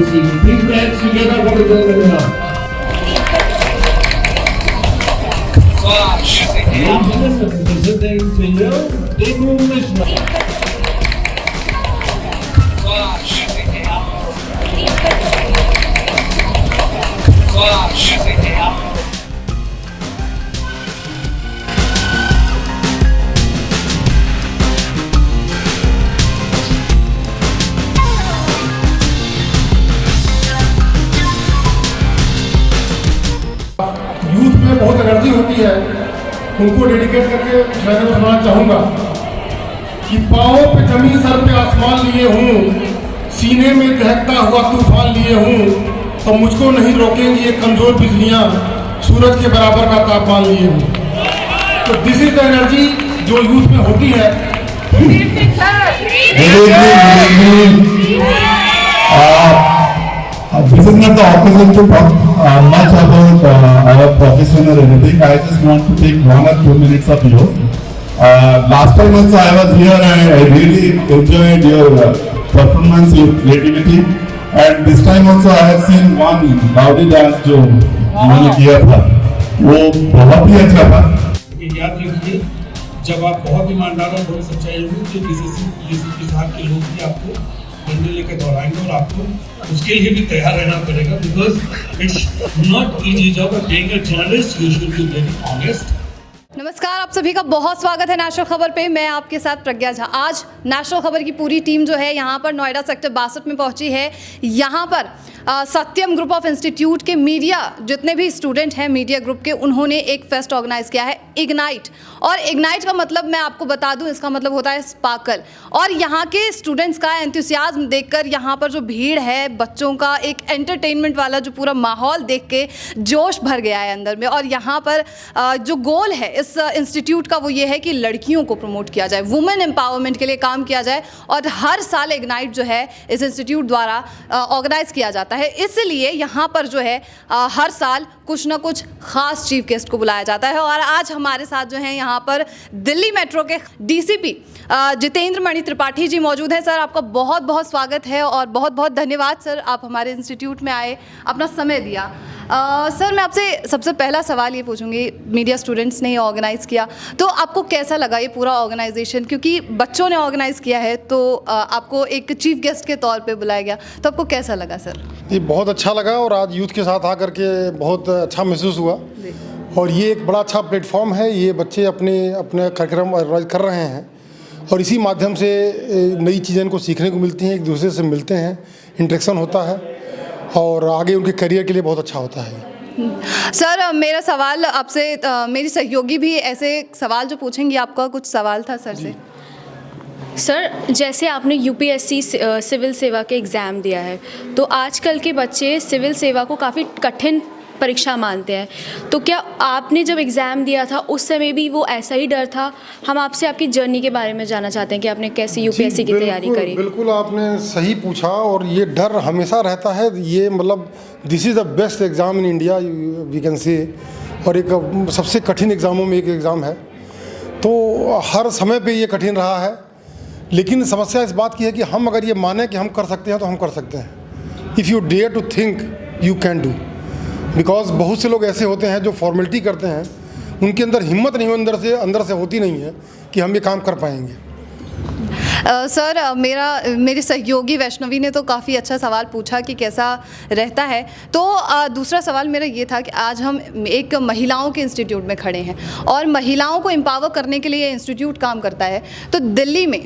this evening. Please put hands together for the gentlemen now. Gentlemen, presenting to you, Dinu Mishra. Youth में बहुत energy होती है, उनको dedicate करके मैं सुनाना चाहूँगा कि पाँव पे जमीन सर पे आसमान लिए हूँ, सीने में दहकता हुआ तूफान लिए हूँ, तो मुझको नहीं रोकेंगी ये कमज़ोर बिजलियाँ, सूरज के बराबर का तापमान लिए हूँ। तो दिस इज द एनर्जी जो यूथ में होती है। This is not the opportunity to talk much about our profession or anything. I just want to take 1 or 2 minutes of yours. Last time also I was here and I really enjoyed your performance, your creativity. And this time also I have seen one Rowdy dance जो मैंने किया था, वो बहुत ही अच्छा था। याद रखिए, जब आप बहुत ईमानदार और बहुत सच्चाई होगी तो किसी साहब के लोग भी आपको डंडे लेकर दौड़ाएंगे और आपको उसके लिए भी तैयार रहना पड़ेगा, because it's not easy job of being a journalist, you should be very honest. नमस्कार, आप सभी का बहुत स्वागत है नेशनल खबर पे। मैं आपके साथ प्रज्ञा झा। आज नेशनल खबर की पूरी टीम जो है यहाँ पर नोएडा सेक्टर 62 में पहुंची है। यहाँ पर सत्यम ग्रुप ऑफ इंस्टीट्यूट के मीडिया जितने भी स्टूडेंट हैं मीडिया ग्रुप के, उन्होंने एक फेस्ट ऑर्गेनाइज किया है, इग्नाइट। और इग्नाइट का मतलब मैं आपको बता दूं, इसका मतलब होता है स्पार्कल। और यहाँ के स्टूडेंट्स का एंथुसियाज्म देखकर, यहाँ पर जो भीड़ है, बच्चों का एक एंटरटेनमेंट वाला जो पूरा माहौल देख के जोश भर गया है अंदर में। और यहाँ पर जो गोल है इस इंस्टीट्यूट का, वो ये है कि लड़कियों को प्रमोट किया जाए, वुमेन एम्पावरमेंट के लिए काम किया जाए। और हर साल इग्नाइट जो है इस इंस्टीट्यूट द्वारा ऑर्गेनाइज किया जाता है। इसलिए यहाँ पर जो है हर साल कुछ ना कुछ खास चीफ गेस्ट को बुलाया जाता है। और आज हमारे साथ जो है यहाँ पर दिल्ली मेट्रो के डीसीपी जितेंद्र मणि त्रिपाठी जी मौजूद हैं। सर, आपका बहुत बहुत स्वागत है और बहुत बहुत धन्यवाद सर, आप हमारे इंस्टीट्यूट में आए, अपना समय दिया। सर, मैं आपसे सबसे पहला सवाल ये पूछूंगी, मीडिया स्टूडेंट्स ने ये ऑर्गेनाइज़ किया, तो आपको कैसा लगा ये पूरा ऑर्गेनाइजेशन? क्योंकि बच्चों ने ऑर्गेनाइज़ किया है तो आपको एक चीफ गेस्ट के तौर पे बुलाया गया, तो आपको कैसा लगा सर? ये बहुत अच्छा लगा और आज यूथ के साथ आकर के बहुत अच्छा महसूस हुआ। और ये एक बड़ा अच्छा प्लेटफॉर्म है, ये बच्चे अपने कार्यक्रम ऑर्गेनाइज कर रहे हैं और इसी माध्यम से नई चीज़ें इनको सीखने को मिलती हैं, एक दूसरे से मिलते हैं, इंटरेक्शन होता है और आगे उनके करियर के लिए बहुत अच्छा होता है। सर, मेरा सवाल आपसे, मेरी सहयोगी भी ऐसे सवाल जो पूछेंगी, आपका कुछ सवाल था सर से? सर, जैसे आपने यूपीएससी सिविल सेवा के एग्ज़ाम दिया है, तो आजकल के बच्चे सिविल सेवा को काफ़ी कठिन परीक्षा मानते हैं, तो क्या आपने जब एग्ज़ाम दिया था उस समय भी वो ऐसा ही डर था? हम आपसे आपकी जर्नी के बारे में जानना चाहते हैं कि आपने कैसे यूपीएससी की तैयारी करी। बिल्कुल आपने सही पूछा और ये डर हमेशा रहता है। ये मतलब this is the best exam in India we can say, और एक सबसे कठिन एग्ज़ामों में एक एग्ज़ाम है, तो हर समय पे ये कठिन रहा है। लेकिन समस्या इस बात की है कि हम अगर ये माने कि हम कर सकते हैं तो हम कर सकते हैं। If you dare to think you can do, because बहुत से लोग ऐसे होते हैं जो फॉर्मेलिटी करते हैं, उनके अंदर हिम्मत नहीं, अंदर से होती नहीं है कि हम ये काम कर पाएंगे। सर, मेरी सहयोगी वैष्णवी ने तो काफ़ी अच्छा सवाल पूछा कि कैसा रहता है। तो दूसरा सवाल मेरा ये था कि आज हम एक महिलाओं के इंस्टीट्यूट में खड़े हैं और महिलाओं को एम्पावर करने के लिए इंस्टीट्यूट काम करता है। तो दिल्ली में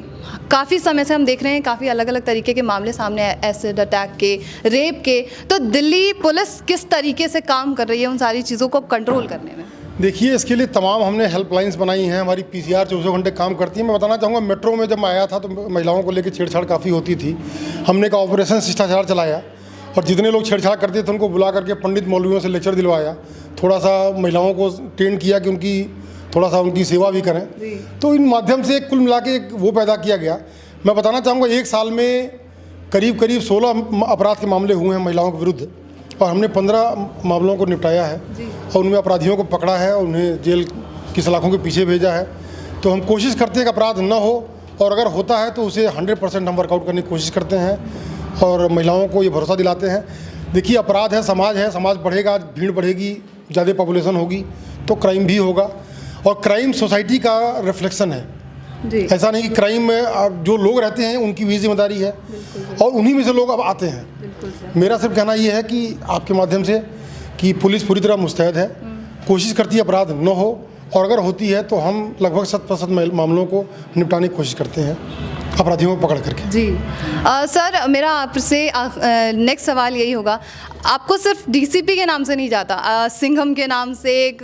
काफ़ी समय से हम देख रहे हैं काफ़ी अलग अलग तरीके के मामले सामने आए, एसिड अटैक के, रेप के। तो दिल्ली पुलिस किस तरीके से काम कर रही है उन सारी चीज़ों को कंट्रोल करने में? देखिए, इसके लिए तमाम हमने हेल्पलाइंस बनाई हैं, हमारी पीसीआर 24 घंटे काम करती है। मैं बताना चाहूँगा, मेट्रो में जब मैं आया था तो महिलाओं को लेकर छेड़छाड़ काफ़ी होती थी। हमने एक ऑपरेशन शिष्टाचार चलाया और जितने लोग छेड़छाड़ करते थे उनको बुला करके पंडित मौलवियों से लेक्चर दिलवाया, थोड़ा सा महिलाओं को ट्रेन किया कि थोड़ा सा उनकी सेवा भी करें। तो इन माध्यम से कुल मिला के एक वो पैदा किया गया। मैं बताना चाहूँगा, एक साल में करीब 16 अपराध के मामले हुए हैं महिलाओं के विरुद्ध और हमने 15 मामलों को निपटाया है और उनमें अपराधियों को पकड़ा है और उन्हें जेल की सलाखों के पीछे भेजा है। तो हम कोशिश करते हैं कि अपराध न हो और अगर होता है तो उसे 100% हम वर्कआउट करने की कोशिश करते हैं। और महिलाओं को ये भरोसा दिलाते हैं। देखिए, अपराध है, समाज बढ़ेगा, भीड़ बढ़ेगी, ज़्यादा पॉपुलेशन होगी तो क्राइम भी होगा, और क्राइम सोसाइटी का रिफ्लेक्शन है जी। ऐसा नहीं कि क्राइम में जो लोग रहते हैं उनकी भी जिम्मेदारी है, और उन्हीं में से लोग अब आते हैं। मेरा सिर्फ कहना ये है कि आपके माध्यम से कि पुलिस पूरी तरह मुस्तैद है, कोशिश करती है अपराध न हो, और अगर होती है तो हम लगभग 100% मामलों को निपटाने की कोशिश करते हैं अपराधियों को पकड़ करके। जी सर, मेरा आपसे नेक्स्ट सवाल यही होगा, आपको सिर्फ डीसीपी के नाम से नहीं जाता, सिंघम के नाम से, एक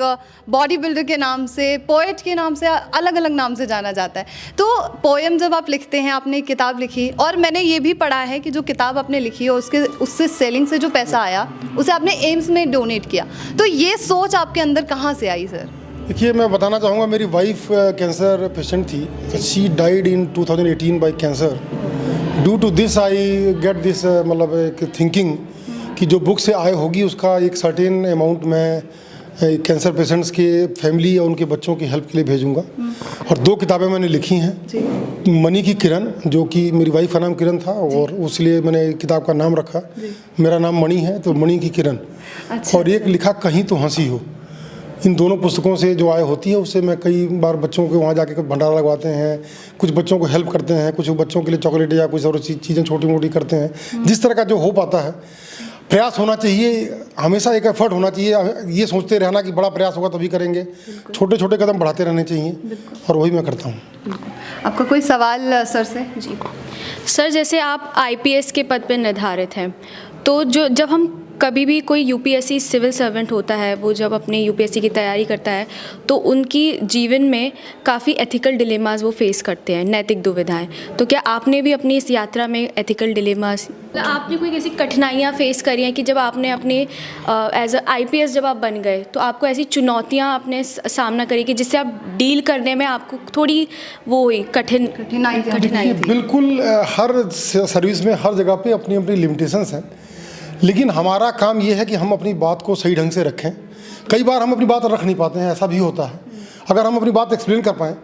बॉडी बिल्डर के नाम से, पोएट के नाम से, अलग अलग नाम से जाना जाता है। तो पोएम जब आप लिखते हैं, आपने एक किताब लिखी, और मैंने ये भी पढ़ा है कि जो किताब आपने लिखी है उससे सेलिंग से जो पैसा आया उसे आपने एम्स में डोनेट किया, तो ये सोच आपके अंदर कहाँ से आई सर? देखिए, मैं बताना चाहूँगा, मेरी वाइफ कैंसर पेशेंट थी। She died in 2018 by cancer. Due to this I get this मतलब एक थिंकिंग कि जो बुक से आय होगी उसका एक सर्टेन अमाउंट मैं कैंसर पेशेंट्स के फैमिली और उनके बच्चों की हेल्प के लिए भेजूंगा। और 2 किताबें मैंने लिखी हैं। मनी की किरण, जो कि मेरी वाइफ का नाम किरण था और उसलिए मैंने किताब का नाम रखा, मेरा नाम मणि है तो मणि की किरण। अच्छा। और एक लिखा कहीं तो हंसी हो। इन दोनों पुस्तकों से जो आय होती है उससे मैं कई बार बच्चों के वहाँ जाके भंडारा लगवाते हैं, कुछ बच्चों को हेल्प करते हैं, कुछ बच्चों के लिए चॉकलेट या कुछ और चीज़ें छोटी मोटी करते हैं। जिस तरह का जो हो पाता है, प्रयास होना चाहिए, हमेशा एक एफर्ट होना चाहिए। ये सोचते रहना कि बड़ा प्रयास होगा तभी करेंगे, छोटे छोटे कदम बढ़ाते रहने चाहिए, और वही मैं करता हूँ। आपका कोई सवाल सर से? जी सर, जैसे आप आईपीएस के पद पर निर्धारित हैं, तो जब हम कभी भी कोई यूपीएससी सिविल सर्वेंट होता है, वो जब अपने यूपीएससी की तैयारी करता है तो उनकी जीवन में काफ़ी एथिकल डिलेमास वो फेस करते हैं, नैतिक दुविधाएं। तो क्या आपने भी अपनी इस यात्रा में एथिकल डिलेमास, आपने कोई ऐसी कठिनाइयां फेस करी हैं कि जब आपने अपने एज अ आईपीएस जब आप बन गए तो आपको ऐसी चुनौतियां आपने सामना करी कि जिससे आप डील करने में आपको थोड़ी वो हुई कठिनाई देखिए, बिल्कुल हर सर्विस में हर जगह पे अपनी अपनी लिमिटेशंस हैं, लेकिन हमारा काम ये है कि हम अपनी बात को सही ढंग से रखें। कई बार हम अपनी बात रख नहीं पाते हैं, ऐसा भी होता है। अगर हम अपनी बात एक्सप्लेन कर पाएँ,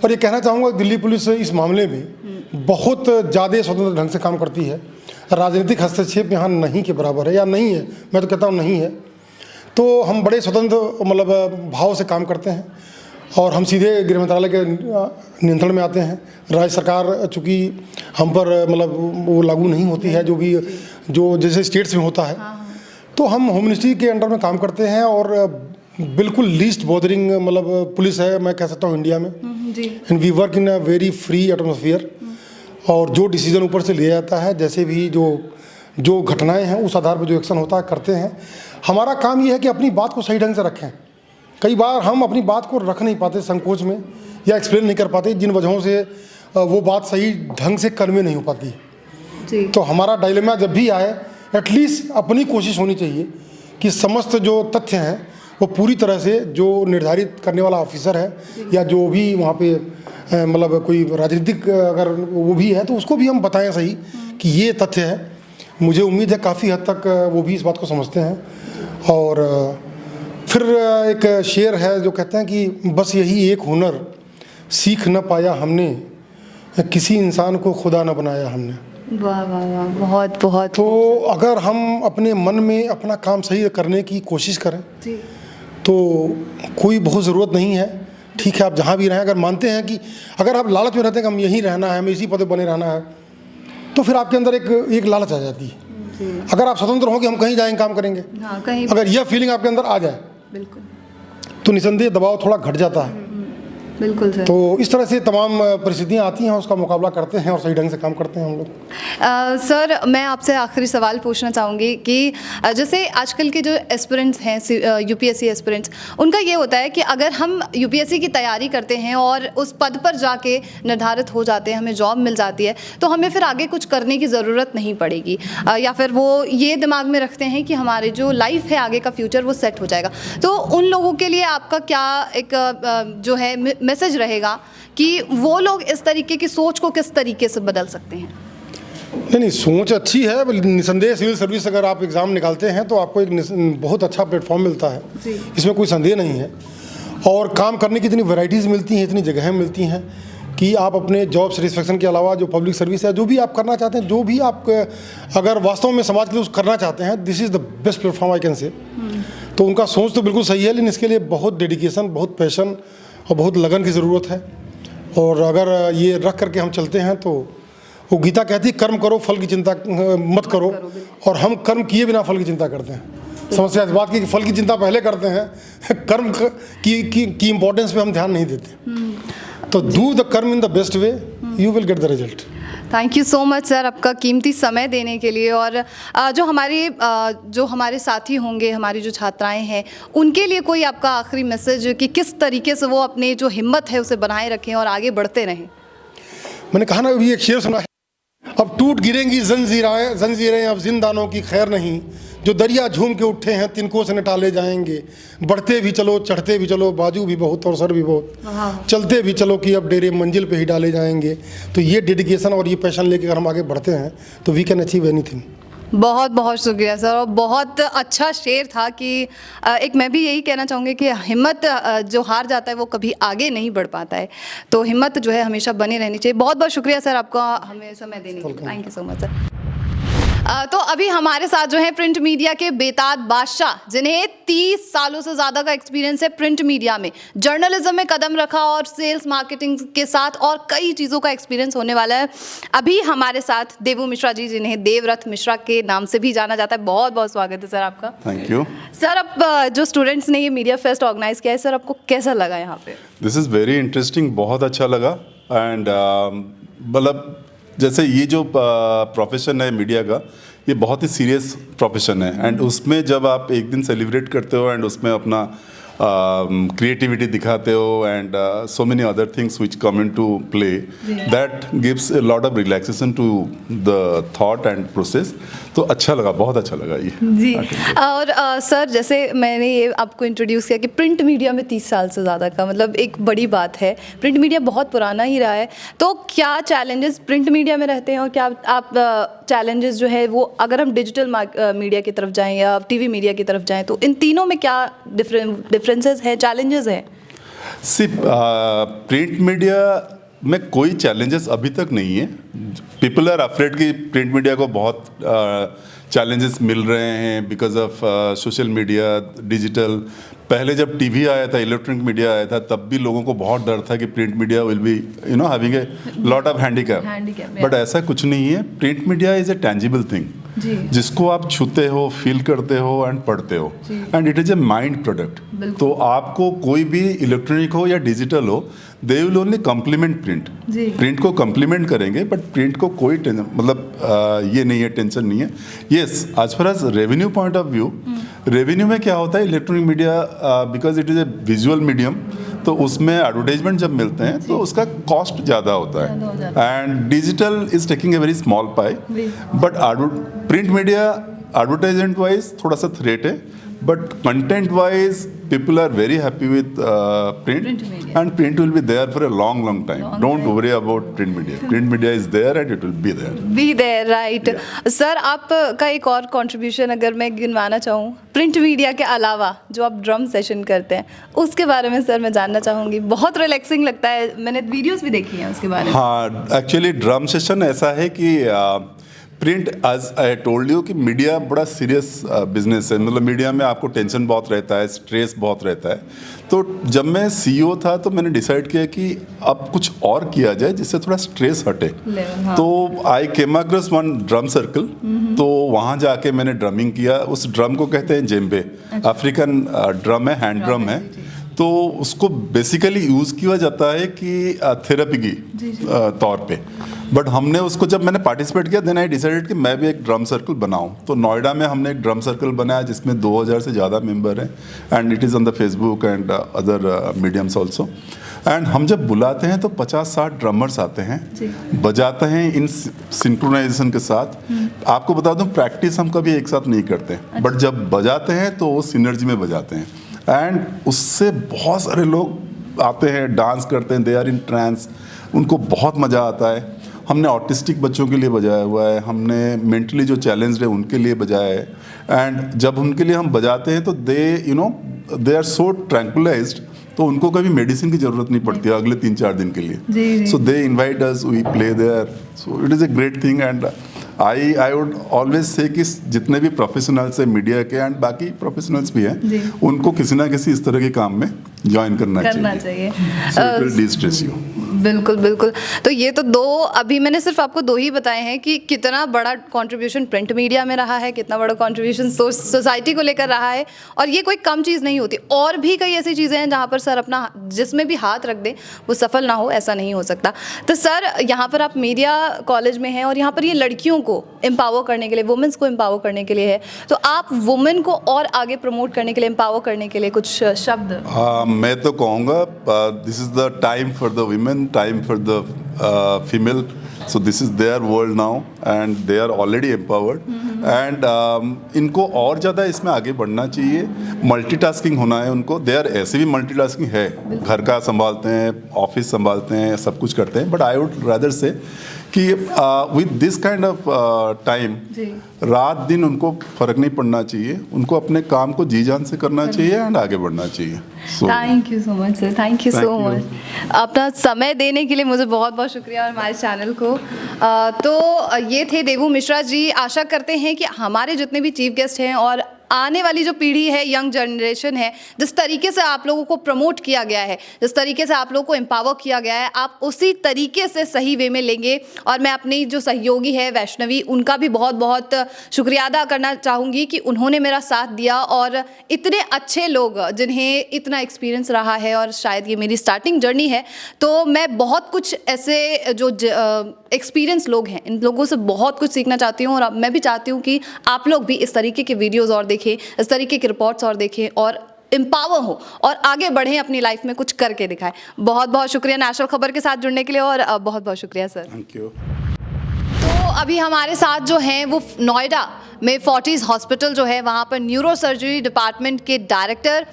और ये कहना चाहूँगा दिल्ली पुलिस इस मामले में बहुत ज़्यादा स्वतंत्र ढंग से काम करती है। राजनीतिक हस्तक्षेप यहाँ नहीं के बराबर है, या नहीं है, मैं तो कहता हूँ नहीं है। तो हम बड़े स्वतंत्र मतलब भाव से काम करते हैं, और हम सीधे गृह मंत्रालय के नियंत्रण में आते हैं। राज्य सरकार चूँकि हम पर मतलब वो लागू नहीं होती है, जो जैसे स्टेट्स में होता है, तो हम होम मिनिस्ट्री के अंडर में काम करते हैं, और बिल्कुल लीस्ट बॉदरिंग मतलब पुलिस है, मैं कह सकता हूँ इंडिया में। And we work in a very free atmosphere, और जो डिसीजन ऊपर से लिया जाता है, जैसे भी जो घटनाएं हैं उस आधार पर जो एक्शन होता है करते हैं। हमारा काम ये है कि अपनी बात को सही ढंग से रखें। कई बार हम अपनी बात को रख नहीं पाते संकोच में, या एक्सप्लेन नहीं कर पाते, जिन वजहों से वो बात सही ढंग से कन्वे नहीं हो पाती जी। तो हमारा डायलेमा जब भी आए, एटलीस्ट अपनी कोशिश होनी चाहिए कि समस्त जो तथ्य हैं वो पूरी तरह से जो निर्धारित करने वाला ऑफिसर है, या जो भी वहाँ पे मतलब कोई राजनीतिक अगर वो भी है तो उसको भी हम बताएं सही कि ये तथ्य है। मुझे उम्मीद है काफ़ी हद तक वो भी इस बात को समझते हैं। और फिर एक शेर है जो कहते हैं कि बस यही एक हुनर सीख न पाया हमने, किसी इंसान को खुदा न बनाया हमने। वाह वाह वाह, बहुत बहुत। तो अगर हम अपने मन में अपना काम सही करने की कोशिश करें जी, तो कोई बहुत ज़रूरत नहीं है। ठीक है, आप जहाँ भी रहें, अगर मानते हैं कि अगर आप लालच में रहते हैं कि हम यहीं रहना है, हमें इसी पद पर बने रहना है, तो फिर आपके अंदर एक लालच आ जाती है। अगर आप स्वतंत्र हो कि हम कहीं जाएंगे काम करेंगे, हाँ, कहीं अगर यह फीलिंग आपके अंदर आ जाए बिल्कुल, तो निसंदेह दबाव थोड़ा घट जाता है। बिल्कुल सर। तो इस तरह से तमाम परिस्थितियाँ आती हैं, उसका मुकाबला करते हैं और सही ढंग से काम करते हैं हम लोग। सर, मैं आपसे आखिरी सवाल पूछना चाहूँगी कि जैसे आजकल के जो एस्पिरेंट्स हैं, यूपीएससी एस्पिरेंट्स, उनका ये होता है कि अगर हम यूपीएससी की तैयारी करते हैं और उस पद पर जाके निर्धारित हो जाते हैं, हमें जॉब मिल जाती है, तो हमें फिर आगे कुछ करने की ज़रूरत नहीं पड़ेगी, या फिर वो ये दिमाग में रखते हैं कि हमारे जो लाइफ है, आगे का फ्यूचर वो सेट हो जाएगा। तो उन लोगों के लिए आपका क्या एक जो है मैसेज रहेगा कि वो लोग इस तरीके की सोच को किस तरीके से बदल सकते हैं? नहीं, सोच अच्छी है। निसंदेह सिविल सर्विस अगर आप एग्ज़ाम निकालते हैं तो आपको एक बहुत अच्छा प्लेटफॉर्म मिलता है, इसमें कोई संदेह नहीं है। और काम करने की इतनी वैराइटीज़ मिलती हैं, इतनी जगहें मिलती हैं कि आप अपने जॉब सेटिस्फेक्शन के अलावा जो पब्लिक सर्विस है, जो भी आप करना चाहते हैं, जो भी आप अगर वास्तव में समाज के लिए करना चाहते हैं, this is the best platform I can say. तो उनका सोच तो बिल्कुल सही है, लेकिन इसके लिए बहुत डेडिकेशन, बहुत पैशन और बहुत लगन की ज़रूरत है। और अगर ये रख करके हम चलते हैं तो वो गीता कहती है कर्म करो फल की चिंता मत करो, और हम कर्म किए बिना फल की चिंता करते हैं। समस्या इस बात की कि फल की चिंता पहले करते हैं, कर्म की इम्पोर्टेंस पे हम ध्यान नहीं देते। तो डू द कर्म in the best way, you will get the result. Thank you so much sir, आपका कीमती समय देने के लिए। और जो हमारे साथी होंगे, हमारी जो छात्राएं हैं, उनके लिए कोई आपका आखिरी मैसेज कि किस तरीके से वो अपने जो हिम्मत है उसे बनाए रखें और आगे बढ़ते रहें। मैंने कहा ना, अभी एक शेर सुना है, अब टूट गिरेंगी जंजीरें अब जिंदानों की खैर नहीं, जो दरिया झूम के उठे हैं तिनकों से न टाले जाएंगे, बढ़ते भी चलो चढ़ते भी चलो, बाजू भी बहुत और सर भी बहुत, चलते भी चलो कि अब डेरे मंजिल पे ही डाले जाएंगे। तो ये डेडिकेशन और ये पैशन लेकर अगर हम आगे बढ़ते हैं तो वी कैन अचीव एनीथिंग। बहुत बहुत शुक्रिया सर, और बहुत अच्छा शेर था कि एक मैं भी यही कहना चाहूँगी कि हिम्मत, जो हार जाता है वो कभी आगे नहीं बढ़ पाता है, तो हिम्मत जो है हमेशा बनी रहनी चाहिए। बहुत बहुत शुक्रिया सर आपका हमें समय देने के लिए। Thank you so much sir. तो अभी हमारे साथ जो है प्रिंट मीडिया के बेताज बादशाह, जिन्हें 30 सालों से ज़्यादा का एक्सपीरियंस है प्रिंट मीडिया में, जर्नलिज्म में कदम रखा और सेल्स मार्केटिंग के साथ और कई चीज़ों का एक्सपीरियंस होने वाला है। अभी हमारे साथ देवू मिश्रा जी, जिन्हें देवरथ मिश्रा के नाम से भी जाना जाता है। बहुत बहुत स्वागत है सर आपका। Thank you sir. अब जो स्टूडेंट्स ने ये मीडिया फेस्ट ऑर्गेनाइज किया है सर, आपको कैसा लगा यहाँ पे? दिस इज़ वेरी इंटरेस्टिंग, बहुत अच्छा लगा। एंड मतलब जैसे ये जो प्रोफेशन है मीडिया का, ये बहुत ही सीरियस प्रोफेशन है। एंड उसमें जब आप एक दिन सेलिब्रेट करते हो एंड उसमें अपना क्रिएटिविटी दिखाते हो and so many other things which come into play, that gives a lot of relaxation to the thought and process. तो अच्छा लगा, बहुत अच्छा लगा ये जी। और सर, जैसे मैंने ये आपको इंट्रोड्यूस किया कि प्रिंट मीडिया में 30 साल से ज़्यादा का मतलब एक बड़ी बात है, प्रिंट मीडिया बहुत पुराना ही रहा है। तो क्या चैलेंजेस प्रिंट मीडिया में रहते हैं, और क्या आप चैलेंजेस जो है वो अगर हम डिजिटल मीडिया की तरफ जाएं या टीवी मीडिया की तरफ जाएं, तो इन तीनों में क्या डिफरेंसेस है, चैलेंजेस है? सिर्फ प्रिंट मीडिया में कोई चैलेंजेस अभी तक नहीं है। पीपल आर अफ्रेड कि प्रिंट मीडिया को बहुत चैलेंजेस मिल रहे हैं because of social media, digital. पहले जब टीवी आया था, इलेक्ट्रॉनिक मीडिया आया था, तब भी लोगों को बहुत डर था कि print media will be having a lot of handicap. But ऐसा कुछ नहीं है। Print media is a tangible thing, जिसको आप छूते हो, फील करते हो एंड पढ़ते हो, and it is a mind product. तो आपको कोई भी इलेक्ट्रॉनिक हो या डिजिटल हो, they will only complement print. Print को कम्प्लीमेंट करेंगे, बट प्रिंट को कोई ये नहीं है, टेंशन नहीं है। Yes, as far as revenue point of view, revenue में क्या होता है, electronic media because it is a visual medium, तो उसमें एडवर्टाइजमेंट जब मिलते हैं तो उसका कॉस्ट ज़्यादा होता है। And digital is taking a very small pi, but print media advertisement wise थोड़ा सा थ्रेट है, but content wise people are very happy with print and print will be there for a long time. Don't worry about print media. Print media is there and it will be there. Right. Sir, आपका एक और contribution अगर मैं गिनवाना चाहूँ print media के अलावा, जो आप ड्रम सेशन करते हैं, उसके बारे में सर मैं जानना चाहूँगी। बहुत रिलैक्सिंग लगता है, मैंने वीडियोस भी देखी हैं उसके बारे में। हाँ, एक्चुअली ड्रम सेशन ऐसा है कि print, as I told you, कि मीडिया बड़ा सीरियस बिजनेस है। मतलब मीडिया में आपको टेंशन बहुत रहता है, स्ट्रेस बहुत रहता है। तो जब मैं CEO था तो मैंने डिसाइड किया कि अब कुछ और किया जाए जिससे थोड़ा स्ट्रेस हटे। तो I came across one drum circle, तो वहाँ जाके मैंने ड्रमिंग किया। उस ड्रम को कहते हैं जेम्बे, अफ्रीकन ड्रम है, हैंड ड्रम है। तो उसको बेसिकली यूज़ किया जाता है कि थेरेपी की तौर पे। बट हमने उसको, जब मैंने पार्टिसिपेट किया, देन आई डिसाइडेड कि मैं भी एक ड्रम सर्कल बनाऊं। तो नोएडा में हमने एक ड्रम सर्कल बनाया जिसमें 2000 से ज़्यादा मेंबर हैं, and it is on the Facebook and other mediums also. And हम जब बुलाते हैं तो 50-60 ड्रमर्स आते हैं, बजाते हैं इन सिंक्रोनाइजेशन के साथ। आपको बता दूं, प्रैक्टिस हम कभी एक साथ नहीं करते, बट जब बजाते हैं तो वो सिनर्जी में बजाते हैं, एंड उससे बहुत सारे लोग आते हैं, डांस करते हैं, दे आर इन ट्रांस, उनको बहुत मज़ा आता है। हमने ऑटिस्टिक बच्चों के लिए बजाया हुआ है, हमने मेंटली जो चैलेंज्ड है उनके लिए बजाया है। एंड जब उनके लिए हम बजाते हैं तो दे आर सो ट्रैंक्विलाइज्ड, तो तो उनको कभी मेडिसिन की जरूरत नहीं पड़ती है अगले 3-4 दिन के लिए. So they invite us, we play there, so it is a great thing. And I would always say कि जितने भी प्रोफेशनल्स हैं मीडिया के एंड बाकी प्रोफेशनल्स भी हैं, उनको किसी ना किसी इस तरह के काम में ज्वाइन करना चाहिए. So it will de-stress you. बिल्कुल बिल्कुल. तो ये तो दो, अभी मैंने सिर्फ आपको दो ही बताए हैं कि कितना बड़ा कंट्रीब्यूशन प्रिंट मीडिया में रहा है, कितना बड़ा कंट्रीब्यूशन सोसाइटी को लेकर रहा है, और ये कोई कम चीज़ नहीं होती. और भी कई ऐसी चीज़ें हैं जहाँ पर सर अपना जिसमें भी हाथ रख दें वो सफल ना हो, ऐसा नहीं हो सकता. तो सर यहाँ पर आप मीडिया कॉलेज में हैं और यहाँ पर ये लड़कियों को एम्पावर करने के लिए, वुमेन्स को एम्पावर करने के लिए है, तो आप वुमेन को और आगे प्रमोट करने के लिए, एम्पावर करने के लिए कुछ शब्द? मैं तो कहूँगा this is the time for the women, time for the female. So this is their world now and they are already empowered. And इनको और ज़्यादा इसमें आगे बढ़ना चाहिए. मल्टीटास्किंग होना है उनको. दे आर ऐसे भी मल्टीटास्किंग है, घर का संभालते हैं, ऑफिस संभालते हैं, सब कुछ करते हैं. बट आई वुड रादर से कि with this kind of time, रात दिन उनको फर्क नहीं पड़ना चाहिए. उनको अपने काम को जी जान से करना चाहिए एंड आगे बढ़ना चाहिए. Thank you so much sir, thank you so much. अपना समय देने के लिए मुझे बहुत बहुत शुक्रिया और हमारे चैनल को. तो ये थे देवू मिश्रा जी. आशा करते हैं कि हमारे जितने भी चीफ गेस्ट हैं और आने वाली जो पीढ़ी है, यंग जनरेशन है, जिस तरीके से आप लोगों को प्रमोट किया गया है, जिस तरीके से आप लोगों को एम्पावर किया गया है, आप उसी तरीके से सही वे में लेंगे. और मैं अपनी जो सहयोगी है वैष्णवी, उनका भी बहुत बहुत शुक्रिया अदा करना चाहूँगी कि उन्होंने मेरा साथ दिया. और इतने अच्छे लोग जिन्हें इतना एक्सपीरियंस रहा है, और शायद ये मेरी स्टार्टिंग जर्नी है, तो मैं बहुत कुछ ऐसे जो एक्सपीरियंस लोग हैं, इन लोगों से बहुत कुछ सीखना चाहती हूँ. और मैं भी चाहती हूँ कि आप लोग भी इस तरीके के वीडियोज़ और देखें, इस तरीके के रिपोर्ट्स और देखें, और एम्पावर हो और आगे बढ़ें, अपनी लाइफ में कुछ करके दिखाएं. बहुत बहुत शुक्रिया नेशनल खबर के साथ जुड़ने के लिए, और बहुत बहुत शुक्रिया सर. Thank you. तो अभी हमारे साथ जो हैं वो नोएडा में फोर्टिस हॉस्पिटल जो है, वहाँ पर न्यूरो सर्जरी डिपार्टमेंट के डायरेक्टर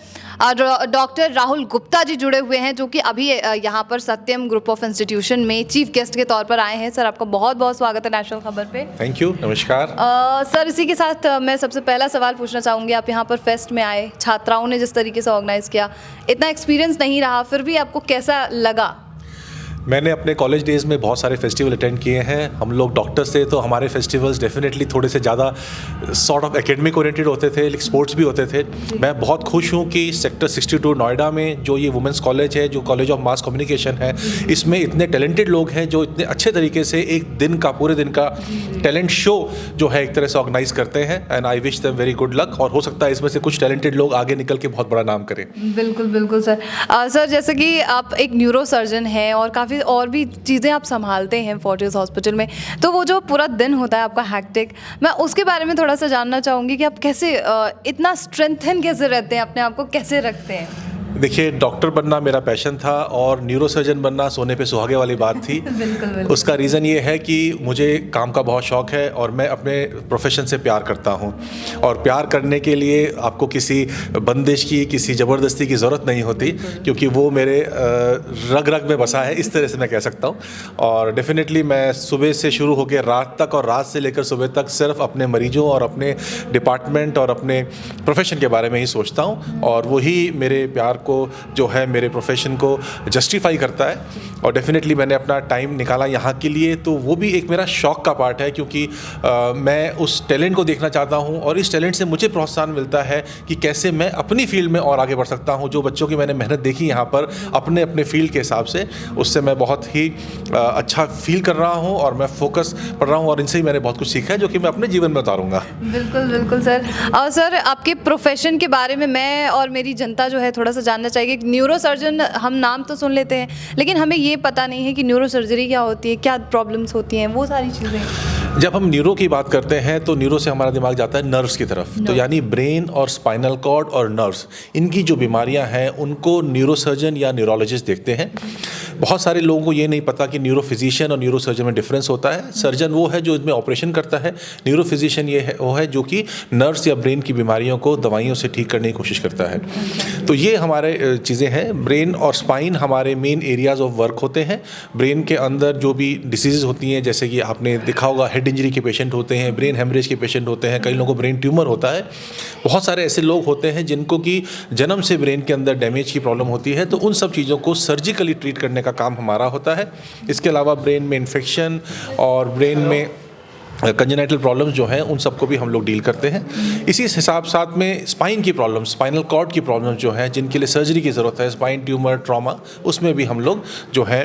डॉक्टर राहुल गुप्ता जी जुड़े हुए हैं, जो कि अभी यहाँ पर सत्यम ग्रुप ऑफ इंस्टीट्यूशन में चीफ गेस्ट के तौर पर आए हैं. सर आपका बहुत बहुत स्वागत है नेशनल खबर पे. थैंक यू, नमस्कार. सर इसी के साथ मैं सबसे पहला सवाल पूछना चाहूँगी. आप यहाँ पर फेस्ट में आए, छात्राओं ने जिस तरीके से ऑर्गेनाइज़ किया, इतना एक्सपीरियंस नहीं रहा, फिर भी आपको कैसा लगा? मैंने अपने कॉलेज डेज़ में बहुत सारे फेस्टिवल अटेंड किए हैं. हम लोग डॉक्टर्स थे तो हमारे फेस्टिवल्स डेफिनेटली थोड़े से ज़्यादा सॉर्ट ऑफ एकेडमिक ओरिएंटेड होते थे, लेकिन स्पोर्ट्स भी होते थे. मैं बहुत खुश हूँ कि सेक्टर 62 नोएडा में जो ये वुमेंस कॉलेज है, जो कॉलेज ऑफ मास कम्युनिकेशन है, इसमें इतने टैलेंटेड लोग हैं जो इतने अच्छे तरीके से एक दिन का, पूरे दिन का टैलेंट शो जो है एक तरह से ऑर्गेनाइज करते हैं. And I wish them very good luck, और हो सकता है इसमें से कुछ टैलेंटेड लोग आगे निकल के बहुत बड़ा नाम करें. बिल्कुल बिल्कुल सर. सर जैसे कि आप एक न्यूरो सर्जन हैं और काफ़ी और भी चीज़ें आप संभालते हैं फोर्टिस हॉस्पिटल में, तो वो जो पूरा दिन होता है आपका हैक्टिक, मैं उसके बारे में थोड़ा सा जानना चाहूँगी कि आप कैसे इतना स्ट्रेंथन कैसे रहते हैं, अपने आप को कैसे रखते हैं? देखिए, डॉक्टर बनना मेरा पैशन था और न्यूरो सर्जन बनना सोने पे सुहागे वाली बात थी. बिल्कुल. उसका रीज़न ये है कि मुझे काम का बहुत शौक़ है और मैं अपने प्रोफेशन से प्यार करता हूँ. और प्यार करने के लिए आपको किसी बंदिश की, किसी ज़बरदस्ती की ज़रूरत नहीं होती, क्योंकि वो मेरे रग रग में बसा है, इस तरह से मैं कह सकता हूँ. और डेफिनेटली मैं सुबह से शुरू होकर रात तक और रात से लेकर सुबह तक सिर्फ अपने मरीजों और अपने डिपार्टमेंट और अपने प्रोफेशन के बारे में ही सोचता हूँ. और वही मेरे प्यार को जो है, मेरे प्रोफेशन को जस्टिफाई करता है. और डेफिनेटली मैंने अपना टाइम निकाला यहाँ के लिए, तो वो भी एक मेरा शौक़ का पार्ट है, क्योंकि मैं उस टैलेंट को देखना चाहता हूँ और इस टैलेंट से मुझे प्रोत्साहन मिलता है कि कैसे मैं अपनी फील्ड में और आगे बढ़ सकता हूँ. जो बच्चों की मैंने मेहनत देखी यहाँ पर अपने अपने फील्ड के हिसाब से, उससे मैं बहुत ही अच्छा फील कर रहा हूँ और मैं फोकस पढ़ रहा हूँ, और इनसे ही मैंने बहुत कुछ सीखा है जो कि मैं अपने जीवन में उतारूँगा. बिल्कुल बिल्कुल सर. और सर आपके प्रोफेशन के बारे में मैं और मेरी जनता जो है थोड़ा सा जानना चाहिए. न्यूरो सर्जन हम नाम तो सुन लेते हैं, लेकिन हमें ये पता नहीं है कि न्यूरो सर्जरी क्या होती है, क्या प्रॉब्लम्स होती हैं, वो सारी चीज़ें. जब हम न्यूरो की बात करते हैं तो न्यूरो से हमारा दिमाग जाता है नर्व्स की तरफ. तो यानी ब्रेन और स्पाइनल कॉर्ड और नर्व्स, इनकी जो बीमारियां हैं उनको न्यूरो सर्जन या न्यूरोलॉजिस्ट देखते हैं. बहुत सारे लोगों को ये नहीं पता कि न्यूरो फिजिशियन और न्यूरो सर्जन में डिफरेंस होता है. सर्जन वो है जो इसमें ऑपरेशन करता है, न्यूरो फिजिशियन ये है वो है जो कि नर्व्स या ब्रेन की बीमारियों को दवाइयों से ठीक करने की कोशिश करता है. तो ये हमारे चीज़ें हैं. ब्रेन और स्पाइन हमारे मेन एरियाज ऑफ वर्क होते हैं. ब्रेन के अंदर जो भी डिसीज़ होती हैं, जैसे कि आपने देखा होगा हेड हेड इंजरी के पेशेंट होते हैं, ब्रेन हेमरेज के पेशेंट होते हैं, कई लोगों को ब्रेन ट्यूमर होता है। बहुत सारे ऐसे लोग होते हैं जिनको कि जन्म से ब्रेन के अंदर डैमेज की प्रॉब्लम होती है, तो उन सब चीज़ों को सर्जिकली ट्रीट करने का काम हमारा होता है। इसके अलावा ब्रेन में इन्फेक्शन और ब्रेन में कंजेनाइटल प्रॉब्लम्स जो हैं उन सबको भी हम लोग डील करते हैं। इसी हिसाब साथ में स्पाइन की प्रॉब्लम्स, स्पाइनल कॉर्ड की प्रॉब्लम्स जो हैं जिनके लिए सर्जरी की ज़रूरत है, स्पाइन ट्यूमर, ट्रॉमा, उसमें भी हम लोग जो है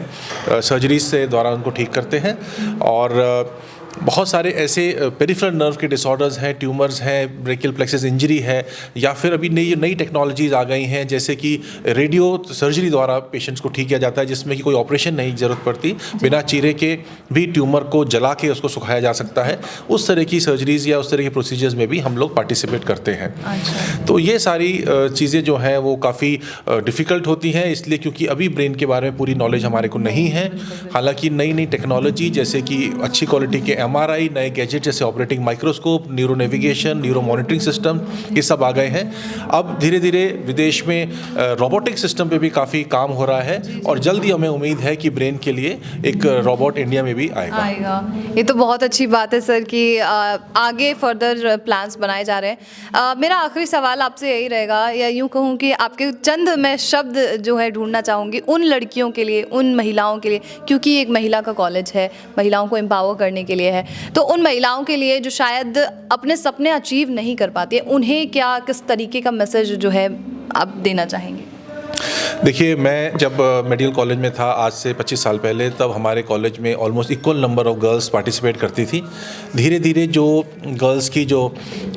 सर्जरी से द्वारा उनको ठीक करते हैं। और बहुत सारे ऐसे पेरिफेरल नर्व के डिसऑर्डर्स हैं, ट्यूमर्स हैं, ब्रेकियल प्लेक्सस इंजरी है, या फिर अभी नई टेक्नोलॉजीज़ आ गई हैं जैसे कि रेडियो सर्जरी द्वारा पेशेंट्स को ठीक किया जाता है, जिसमें कि कोई ऑपरेशन नहीं ज़रूरत पड़ती, बिना चीरे के भी ट्यूमर को जला के उसको सुखाया जा सकता है। उस तरह की सर्जरीज़ या उस तरह के प्रोसीजर्स में भी हम लोग पार्टिसिपेट करते हैं। तो ये सारी चीज़ें जो हैं वो काफ़ी डिफ़िकल्ट होती हैं, इसलिए क्योंकि अभी ब्रेन के बारे में पूरी नॉलेज हमारे को नहीं है। हालांकि नई टेक्नोलॉजी जैसे कि अच्छी क्वालिटी के MRI, नए गैजेट जैसे operating microscope, neuro navigation, neuro monitoring system, ये सब आ गए हैं। अब धीरे धीरे विदेश में रोबोटिक सिस्टम पे भी काफ़ी काम हो रहा है और जल्दी हमें उम्मीद है कि ब्रेन के लिए एक रोबोट इंडिया में भी आएगा। ये तो बहुत अच्छी बात है सर कि आगे फर्दर प्लान्स बनाए जा रहे हैं। मेरा आखिरी सवाल आपसे यही रहेगा, या यूँ कहूँ कि आपके चंद मैं शब्द जो है ढूंढना चाहूँगी उन लड़कियों के लिए, उन महिलाओं के लिए, क्योंकि एक महिला का कॉलेज है, महिलाओं को एम्पावर करने के लिए है, तो उन महिलाओं के लिए जो शायद अपने सपने अचीव नहीं कर पाती है, उन्हें क्या, किस तरीके का मैसेज जो है आप देना चाहेंगे? देखिए, मैं जब मेडिकल कॉलेज में था आज से 25 साल पहले, तब हमारे कॉलेज में almost equal number of girls participate करती थी। धीरे धीरे जो गर्ल्स की जो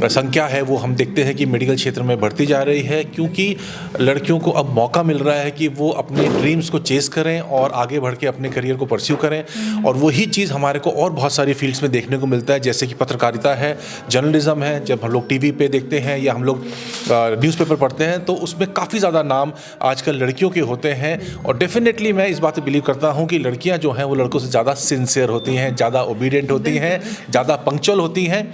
संख्या है वो हम देखते हैं कि मेडिकल क्षेत्र में बढ़ती जा रही है, क्योंकि लड़कियों को अब मौका मिल रहा है कि वो अपने ड्रीम्स को चेस करें और आगे बढ़ के अपने करियर को परस्यू करें। और वही चीज़ हमारे को और बहुत सारी फील्ड्स में देखने को मिलता है, जैसे कि पत्रकारिता है, जर्नलिज्म है। जब हम लोग TV पे देखते हैं या हम लोग न्यूज़पेपर पढ़ते हैं तो उसमें काफ़ी ज़्यादा नाम आजकल लड़कियों के होते हैं। और डेफिनेटली मैं इस बात पे बिलीव करता हूँ कि लड़कियाँ जो हैं वो लड़कों से ज़्यादा सिंसियर होती हैं, ज़्यादा ओबीडियंट होती हैं, ज़्यादा पंक्चुअल होती हैं।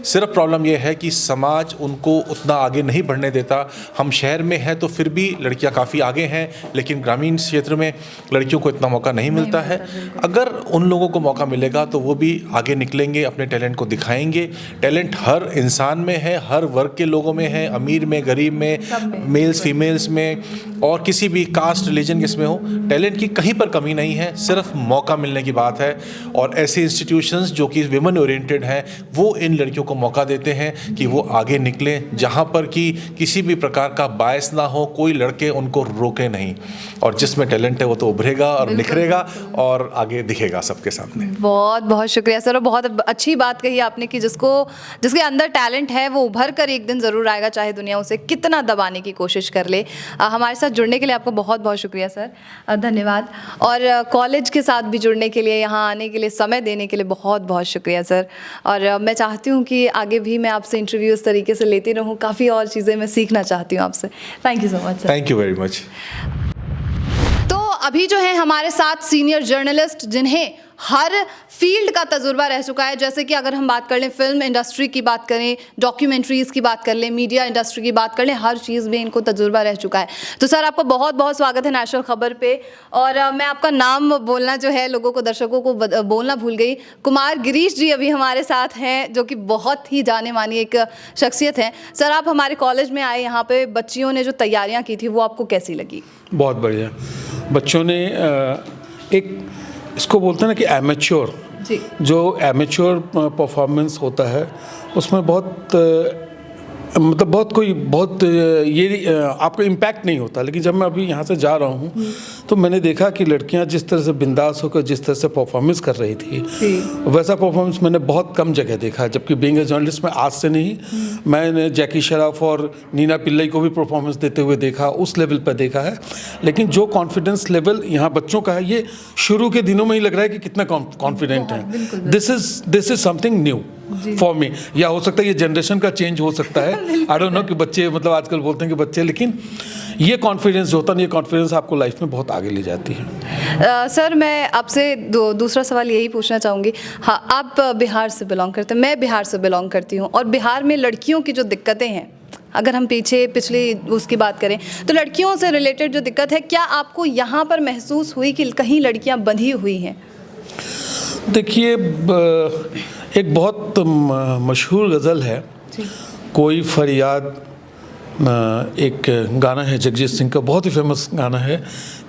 सिर्फ प्रॉब्लम यह है कि समाज उनको उतना आगे नहीं बढ़ने देता। हम शहर में हैं तो फिर भी लड़कियां काफ़ी आगे हैं, लेकिन ग्रामीण क्षेत्र में लड़कियों को इतना मौका नहीं मिलता है। अगर उन लोगों को मौका मिलेगा तो वो भी आगे निकलेंगे, अपने टैलेंट को दिखाएंगे। टैलेंट हर इंसान में है, हर वर्ग के लोगों में है, अमीर में, गरीब में, मेल्स फीमेल्स में, और किसी भी कास्ट रिलीजन किसमें हो, टैलेंट की कहीं पर कमी नहीं है, सिर्फ मौका मिलने की बात है। और ऐसे इंस्टीट्यूशंस जो कि विमेन ओरिएंटेड हैं वो इन लड़कियों को मौका देते हैं कि वो आगे निकलें, जहाँ पर कि किसी भी प्रकार का बायस ना हो, कोई लड़के उनको रोके नहीं, और जिसमें टैलेंट है वो तो उभरेगा और निखरेगा और आगे दिखेगा सबके सामने। बहुत बहुत शुक्रिया सर, और बहुत अच्छी बात कही आपने कि जिसके अंदर टैलेंट है वो उभर कर एक दिन ज़रूर आएगा, चाहे दुनिया उसे कितना दबाने की कोशिश कर ले। हमारे साथ जुड़ने के लिए आपको बहुत बहुत शुक्रिया सर, धन्यवाद। और कॉलेज के साथ भी जुड़ने के लिए, यहाँ आने के लिए, समय देने के लिए बहुत बहुत शुक्रिया सर। और मैं चाहती हूँ कि आगे भी मैं आपसे इंटरव्यू इस तरीके से लेती रहूँ, काफ़ी और चीज़ें मैं सीखना चाहती हूँ आपसे। Thank you so much sir. Thank you very much. तो अभी जो है हमारे साथ सीनियर जर्नलिस्ट जिन्हें हर फील्ड का तजुर्बा रह चुका है, जैसे कि अगर हम बात कर लें फिल्म इंडस्ट्री की बात करें, डॉक्यूमेंट्रीज़ की बात कर लें, मीडिया इंडस्ट्री की बात कर लें, हर चीज़ में इनको तजुर्बा रह चुका है। तो सर आपका बहुत बहुत स्वागत है नेशनल खबर पे। और मैं आपका नाम बोलना जो है लोगों को, दर्शकों को बोलना भूल गई। कुमार गिरीश जी अभी हमारे साथ हैं, जो कि बहुत ही जाने मानी एक शख्सियत हैं। सर आप हमारे कॉलेज में आए, यहाँ पे बच्चियों ने जो तैयारियाँ की थी वो आपको कैसी लगी? बहुत बढ़िया। बच्चों ने एक इसको बोलते हैं ना कि एमेच्योर, जो एमेच्योर परफॉर्मेंस होता है उसमें बहुत मतलब बहुत ये आपका इम्पैक्ट नहीं होता। लेकिन जब मैं अभी यहाँ से जा रहा हूँ तो मैंने देखा कि लड़कियाँ जिस तरह से बिंदास होकर जिस तरह से परफॉर्मेंस कर रही थी, वैसा परफॉर्मेंस मैंने बहुत कम जगह देखा। जबकि बीइंग ए जर्नलिस्ट में आज से नहीं, मैंने जैकी श्रॉफ और नीना पिल्लई को भी परफॉर्मेंस देते हुए देखा, उस लेवल पर देखा है। लेकिन जो कॉन्फिडेंस लेवल यहाँ बच्चों का है, ये शुरू के दिनों में ही लग रहा है कि कितना कॉन्फिडेंट है। This is something new for me. या हो सकता है ये जनरेशन का चेंज हो सकता है, आई डोंट नो कि बच्चे मतलब आजकल बोलते हैं कि बच्चे, लेकिन ये कॉन्फिडेंस जो होता है, ये कॉन्फिडेंस आपको लाइफ में बहुत आगे ले जाती है। सर मैं आपसे दूसरा सवाल यही पूछना चाहूँगी। हाँ, आप बिहार से बिलोंग करते हैं, मैं बिहार से बिलोंग करती हूँ, और बिहार में लड़कियों की जो दिक्कतें हैं, अगर हम पिछली उसकी बात करें तो लड़कियों से रिलेटेड जो दिक्कत है, क्या आपको यहाँ पर महसूस हुई कि कहीं लड़कियाँ बंधी हुई हैं? देखिए एक बहुत मशहूर गज़ल है, कोई फरियाद, एक गाना है जगजीत सिंह का, बहुत ही फेमस गाना है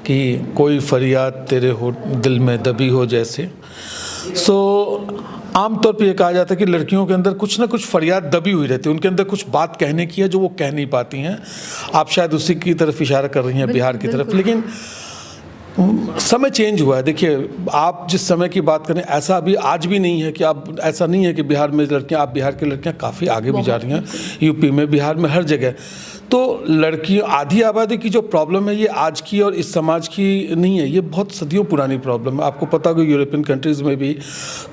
कि कोई फरियाद तेरे हो दिल में दबी हो जैसे। आमतौर पे ये कहा जाता है कि लड़कियों के अंदर कुछ ना कुछ फरियाद दबी हुई रहती है, उनके अंदर कुछ बात कहने की है जो वो कह नहीं पाती हैं। आप शायद उसी की तरफ इशारा कर रही हैं, बिहार की तरफ। लेकिन समय चेंज हुआ है। देखिए, आप जिस समय की बात करें, ऐसा अभी आज भी नहीं है कि आप, ऐसा नहीं है कि बिहार में लड़कियां, आप बिहार की लड़कियां काफ़ी आगे भी जा रही हैं, यूपी में, बिहार में, हर जगह। तो लड़कियों, आधी आबादी की जो प्रॉब्लम है ये आज की और इस समाज की नहीं है, ये बहुत सदियों पुरानी प्रॉब्लम है। आपको पता होगा यूरोपियन कंट्रीज़ में भी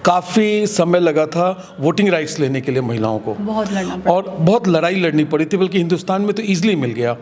काफ़ी समय लगा था वोटिंग राइट्स लेने के लिए महिलाओं को, बहुत लड़ना पड़ा और बहुत लड़ाई लड़नी पड़ी थी, बल्कि हिंदुस्तान में तो ईजिली मिल गया।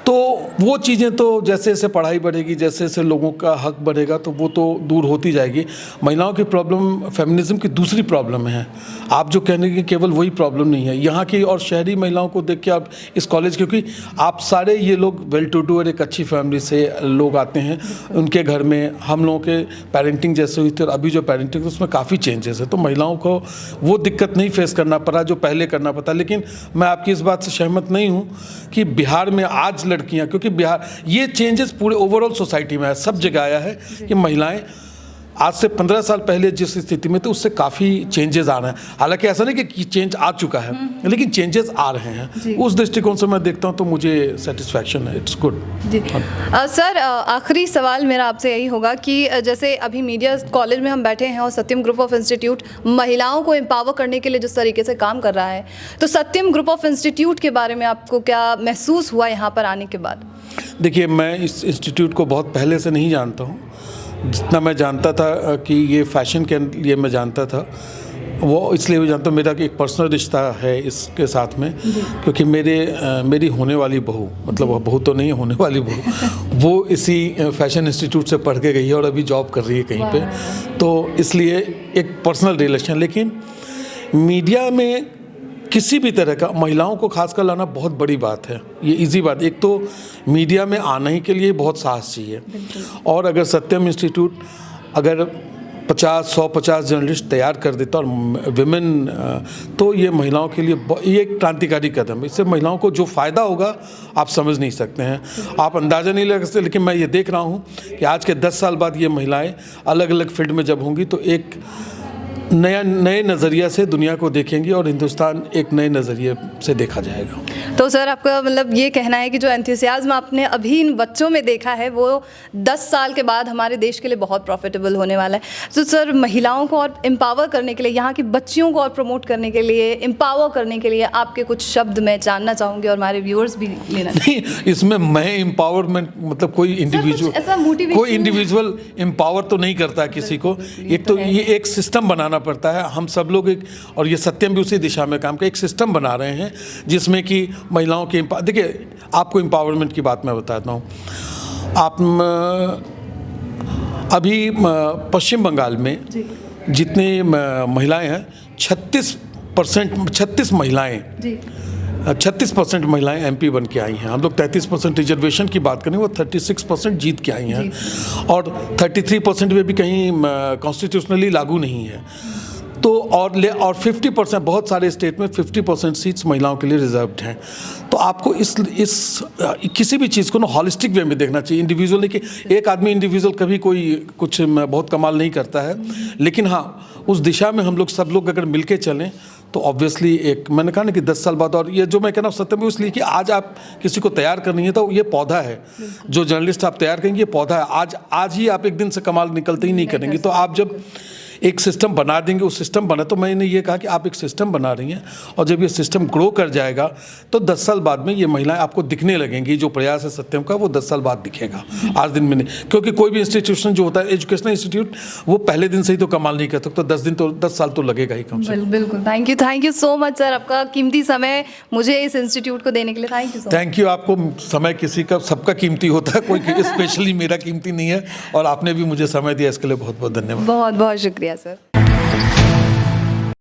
तो वो चीज़ें तो जैसे जैसे पढ़ाई बढ़ेगी, जैसे जैसे लोगों का हक बढ़ेगा, तो वो तो दूर होती जाएगी। महिलाओं की प्रॉब्लम फेमिनिज्म की दूसरी प्रॉब्लम है। आप जो कहने की केवल वही प्रॉब्लम नहीं है, यहाँ की और शहरी महिलाओं को देख के आप इस कॉलेज, क्योंकि आप सारे ये लोग वेल टू डू और एक अच्छी फैमिली से लोग आते हैं, उनके घर में हम लोगों के पेरेंटिंग जैसे हुई थी और अभी जो पेरेंटिंग उसमें काफ़ी चेंजेस है। तो महिलाओं को वो दिक्कत नहीं फेस करना पड़ा जो पहले करना पड़ता। लेकिन मैं आपकी इस बात से सहमत नहीं हूँ कि बिहार में आज लड़कियां, क्योंकि बिहार, ये चेंजेस पूरे ओवरऑल सोसाइटी में है, सब जगह आया है कि महिलाएं आज से 15 साल पहले जिस स्थिति में, तो उससे काफ़ी चेंजेस आ रहे हैं। हालांकि ऐसा नहीं कि चेंज आ चुका है, लेकिन चेंजेस आ रहे हैं। उस दृष्टिकोण से मैं देखता हूं तो मुझे सेटिस्फैक्शन है, इट्स गुड। सर, आखिरी सवाल मेरा आपसे यही होगा कि जैसे अभी मीडिया कॉलेज में हम बैठे हैं और सत्यम ग्रुप ऑफ इंस्टीट्यूट महिलाओं को एम्पावर करने के लिए जिस तरीके से काम कर रहा है, तो सत्यम ग्रुप ऑफ इंस्टीट्यूट के बारे में आपको क्या महसूस हुआ यहाँ पर आने के बाद? देखिए, मैं इस इंस्टीट्यूट को बहुत पहले से नहीं जानता हूँ। जितना मैं जानता था कि ये फैशन के लिए मैं जानता था, वो इसलिए भी जानता हूँ, मेरा एक पर्सनल रिश्ता है इसके साथ में, क्योंकि मेरी होने वाली बहू, मतलब वो बहू तो नहीं है, होने वाली बहू, वो इसी फैशन इंस्टीट्यूट से पढ़ के गई है और अभी जॉब कर रही है कहीं पे। तो इसलिए एक पर्सनल रिलेशन। लेकिन मीडिया में किसी भी तरह का महिलाओं को खासकर लाना बहुत बड़ी बात है, ये इजी बात। एक तो मीडिया में आने ही के लिए बहुत साहस चाहिए, और अगर सत्यम इंस्टीट्यूट अगर 150 जर्नलिस्ट तैयार कर देता और विमेन, तो ये महिलाओं के लिए ये एक क्रांतिकारी कदम है। इससे महिलाओं को जो फ़ायदा होगा आप समझ नहीं सकते हैं, आप अंदाज़ा नहीं लगा सकते। लेकिन मैं ये देख रहा हूँ कि आज के 10 साल बाद ये महिलाएँ अलग अलग फील्ड में जब होंगी तो एक नए नज़रिया से दुनिया को देखेंगी और हिंदुस्तान एक नए नज़रिए से देखा जाएगा। तो सर, आपका मतलब ये कहना है कि जो एंथुसियाज्म आपने अभी इन बच्चों में देखा है वो 10 साल के बाद हमारे देश के लिए बहुत प्रॉफिटेबल होने वाला है। तो सर, महिलाओं को और एम्पावर करने के लिए, यहाँ की बच्चियों को और प्रमोट करने के लिए, एम्पावर करने के लिए आपके कुछ शब्द मैं जानना चाहूँगी और हमारे व्यूअर्स भी लेना नहीं, इसमें मैं एम्पावरमेंट मतलब कोई इंडिविजुअल एम्पावर तो नहीं करता किसी को। एक तो ये एक सिस्टम बनाना पड़ता है, हम सब लोग एक, और ये सत्यम भी उसी दिशा में काम कर, एक सिस्टम बना रहे हैं जिसमें कि महिलाओं के, देखिए आपको एम्पावरमेंट की बात मैं बताता हूँ। आप अभी पश्चिम बंगाल में जितनी महिलाएं हैं, 36% महिलाएं एमपी बन के आई हैं। हम लोग 33% रिजर्वेशन की बात करें, वो 36% जीत के आई हैं, और 33% में भी कहीं कॉन्स्टिट्यूशनली लागू नहीं है। तो और 50%, बहुत सारे स्टेट में 50% सीट्स महिलाओं के लिए रिजर्व्ड हैं। तो आपको इस किसी भी चीज़ को ना हॉलिस्टिक वे में देखना चाहिए, इंडिविजुअल नहीं कि एक आदमी इंडिविजुअल कभी कोई कुछ बहुत कमाल नहीं करता है। लेकिन हाँ, उस दिशा में हम लोग सब लोग अगर मिलके चलें तो ऑब्वियसली एक, मैंने कहा ना कि 10 साल बाद, और ये जो मैं कहना हूँ सत्य में, इसलिए कि आज आप किसी को तैयार करनी है तो ये पौधा है, जो जर्नलिस्ट आप तैयार करेंगे ये पौधा है। आज ही आप एक दिन से कमाल निकलते ही नहीं करेंगे। तो आप जब एक सिस्टम बना देंगे, उस सिस्टम बना, तो मैंने ये कहा कि आप एक सिस्टम बना रही हैं, और जब ये सिस्टम ग्रो कर जाएगा तो 10 साल बाद में ये महिलाएं आपको दिखने लगेंगी। जो प्रयास है सत्यम का वो 10 साल बाद दिखेगा, आज दिन में नहीं। क्योंकि कोई भी इंस्टीट्यूशन जो होता है, एजुकेशनल इंस्टीट्यूट, वो पहले दिन से ही तो कमाल नहीं कर सकता, 10 साल तो लगेगा ही कम से कम। बिल्कुल, thank you so much sir, आपका कीमती समय मुझे इस इंस्टीट्यूट को देने के लिए थैंक यू। Thank you. आपको समय किसी का, सबका कीमती होता है, कोई स्पेशली मेरा कीमती नहीं है, और आपने भी मुझे समय दिया, इसके लिए बहुत बहुत धन्यवाद। बहुत बहुत शुक्रिया सर।